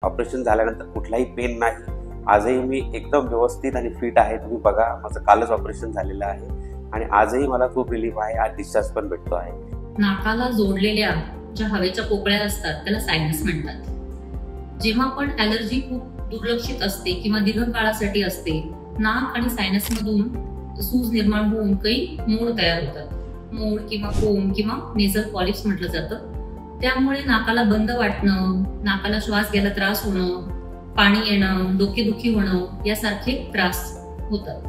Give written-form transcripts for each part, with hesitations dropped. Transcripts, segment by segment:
Operation झाल्यानंतर कुठलाही pen नाही. आजही मी एकदम व्यवस्थित आणि फिट आहे. तुम्ही बघा, माझं कालच ऑपरेशन झालेलं आहे आणि आजही मला खूप रिलीफ आहे. आज डिस्चार्ज पण भेटतो आहे. नाकाला जोडलेल्या ज्या हवेच्या पोकळ्या असतात त्याला सायनस म्हणतात. जेव्हा पण ॲलर्जी खूप दुर्लक्षित असते किंवा दीर्घकाळासाठी असते, नाक आणि सायनस मधून सूज निर्माण होऊन काही मोड तयार होतात. मोड किंवा फोम किंवा नेझल पॉलिप्स म्हटलं जातं. त्यामुळे नाकाला बंद वाटणं, नाकाला श्वास घ्यायला त्रास होणं, पाणी येणं, डोकेदुखी होणं यासारखे त्रास होतात.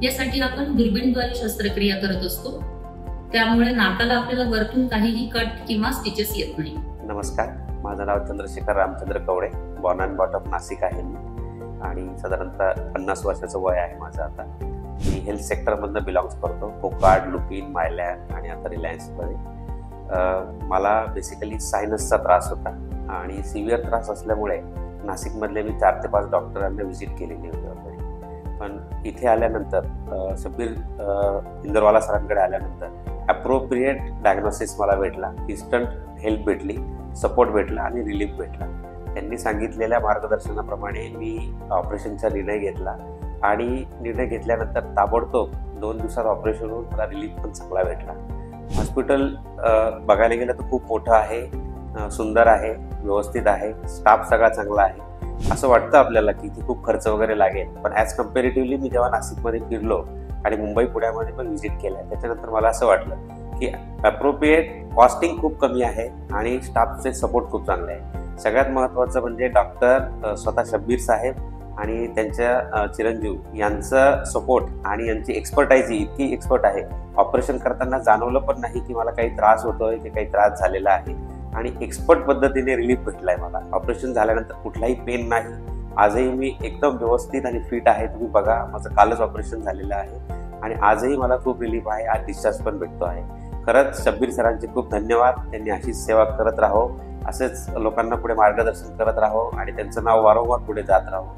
यासाठी आपण दुर्बीणद्वारे शस्त्रक्रिया करत असतो. त्यामुळे नाकाला आपल्याला वरतून काहीही कट किंवा स्टिचेस येत नाही. नमस्कार, माझं नाव Chandrashekhar Ramchandra Kawade. Born and brought up Nashik आहे मी आणि साधारणतः 50 वर्षाचं वय आहे माझं. आता मी हेल्थ सेक्टरमधनं बिलॉंग्स करतो. फोकार्ड, लुपिन, मायलॅन आणि आता रिलायन्समध्ये. मला बेसिकली सायनसचा त्रास होता आणि सिव्हिअर त्रास असल्यामुळे नाशिकमधले मी 4 ते 5 डॉक्टरांना व्हिजिट केलेली होती ऑलरेडी. पण इथे आल्यानंतर शब्बीर इंदरवाला सरांकडे आल्यानंतर ॲप्रोप्रिएट डायग्नोसिस मला भेटला, इन्स्टंट हेल्प भेटली, सपोर्ट भेटला आणि रिलीफ भेटला. त्यांनी सांगितलेल्या मार्गदर्शनाप्रमाणे मी ऑपरेशनचा निर्णय घेतला आणि निर्णय घेतल्यानंतर ताबडतोब 2 दिवसात ऑपरेशन होऊन मला रिलीफ पण चांगला भेटला. हॉस्पिटल बघायला गेलं तर खूप मोठं आहे, सुंदर आहे, व्यवस्थित आहे, स्टाफ सगळा चांगला आहे. असं वाटतं आपल्याला की इथे खूप खर्च वगैरे लागेल, पण ॲज कम्पॅरेटिव्हली मी जेव्हा नाशिकमध्ये फिरलो आणि मुंबई पुण्यामध्ये पण व्हिजिट केलं, त्याच्यानंतर मला असं वाटलं की ॲप्रोप्रिएट कॉस्टिंग खूप कमी आहे आणि स्टाफचे सपोर्ट खूप चांगले आहे. सगळ्यात महत्त्वाचं म्हणजे डॉक्टर स्वतः शब्बीर साहेब आणि त्यांच्या चिरंजीव यांचं सपोर्ट आणि यांची एक्सपर्टाईज इतकी एक्सपर्ट आहे. ऑपरेशन करताना जाणवलं पण नाही की मला काही त्रास होतोय की काही त्रास झालेला आहे आणि एक्सपर्ट पद्धतीने रिलीफ भेटलाय मला. ऑपरेशन झाल्यानंतर कुठलाही पेन नाही. आजही मी एकदम व्यवस्थित आणि फिट आहे. तुम्ही बघा, माझं कालच ऑपरेशन झालेलं आहे आणि आजही मला खूप रिलीफ आहे. आज डिस्चार्ज पण भेटतो आहे. खरंच शब्बीर सरांचे खूप धन्यवाद. त्यांनी अशीच सेवा करत राहो, असेच लोकांना पुढे मार्गदर्शन करत राहो आणि त्यांचं नाव वारंवार पुढे जात राहो.